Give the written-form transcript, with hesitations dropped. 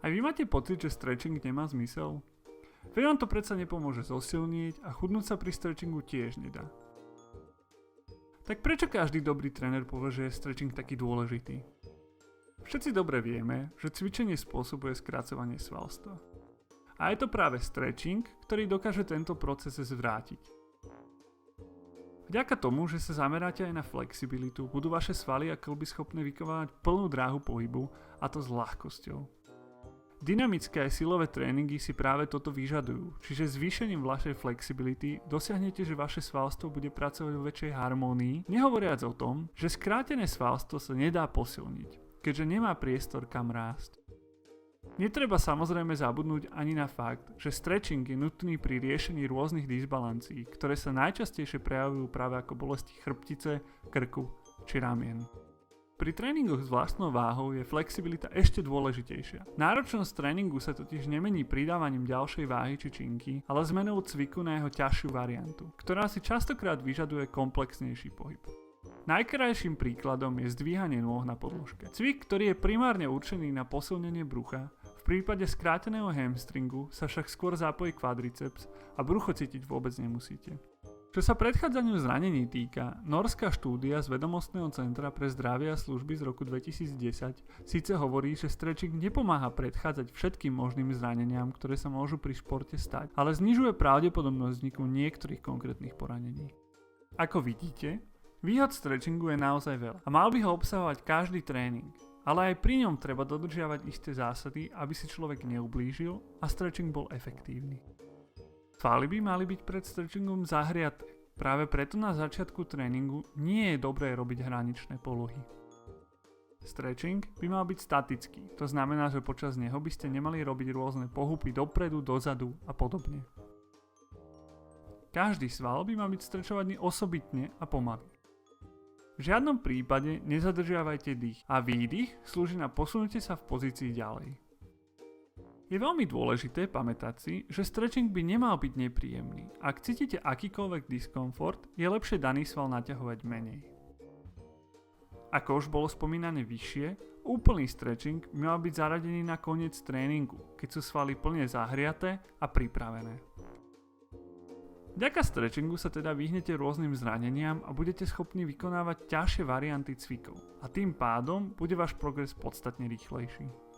Aj vy máte pocit, že stretching nemá zmysel? Veď vám to predsa nepomôže zosilniť a chudnúť sa pri stretchingu tiež nedá. Tak prečo každý dobrý tréner povie, že je stretching taký dôležitý? Všetci dobre vieme, že cvičenie spôsobuje skracovanie svalstva. A je to práve stretching, ktorý dokáže tento proces zvrátiť. Vďaka tomu, že sa zameráte aj na flexibilitu, budú vaše svaly a kĺby schopné vykonávať plnú dráhu pohybu, a to s ľahkosťou. Dynamické aj silové tréningy si práve toto vyžadujú, čiže zvýšením vašej flexibility dosiahnete, že vaše svalstvo bude pracovať vo väčšej harmónii, nehovoriac o tom, že skrátené svalstvo sa nedá posilniť, keďže nemá priestor kam rásť. Netreba samozrejme zabudnúť ani na fakt, že stretching je nutný pri riešení rôznych disbalancií, ktoré sa najčastejšie prejavujú práve ako bolesti chrbtice, krku či ramien. Pri tréningoch s vlastnou váhou je flexibilita ešte dôležitejšia. Náročnosť tréningu sa totiž nemení pridávaním ďalšej váhy či činky, ale zmenou cviku na jeho ťažšiu variantu, ktorá si častokrát vyžaduje komplexnejší pohyb. Najkrajším príkladom je zdvíhanie nôh na podložke. Cvik, ktorý je primárne určený na posilnenie brucha, v prípade skráteného hamstringu sa však skôr zapojí kvadriceps a brucho cítiť vôbec nemusíte. Čo sa predchádzaniu zranení týka, norská štúdia z Vedomostného centra pre zdravie a služby z roku 2010 síce hovorí, že stretching nepomáha predchádzať všetkým možným zraneniam, ktoré sa môžu pri športe stať, ale znižuje pravdepodobnosť vzniku niektorých konkrétnych poranení. Ako vidíte, výhod stretchingu je naozaj veľa a mal by ho obsahovať každý tréning, ale aj pri ňom treba dodržiavať isté zásady, aby si človek neublížil a stretching bol efektívny. Svaly by mali byť pred stretchingom zahriaté, práve preto na začiatku tréningu nie je dobré robiť hraničné polohy. Stretching by mal byť statický, to znamená, že počas neho by ste nemali robiť rôzne pohupy dopredu, dozadu a podobne. Každý sval by mal byť strečovaný osobitne a pomaly. V žiadnom prípade nezadržiavajte dých a výdych slúži na posunutie sa v pozícii ďalej. Je veľmi dôležité pamätať si, že stretching by nemal byť nepríjemný. Ak cítite akýkoľvek diskomfort, je lepšie daný sval naťahovať menej. Ako už bolo spomínané vyššie, úplný stretching by mal byť zaradený na koniec tréningu, keď sú svaly plne zahriaté a pripravené. Vďaka stretchingu sa teda vyhnete rôznym zraneniam a budete schopní vykonávať ťažšie varianty cvikov. A tým pádom bude váš progres podstatne rýchlejší.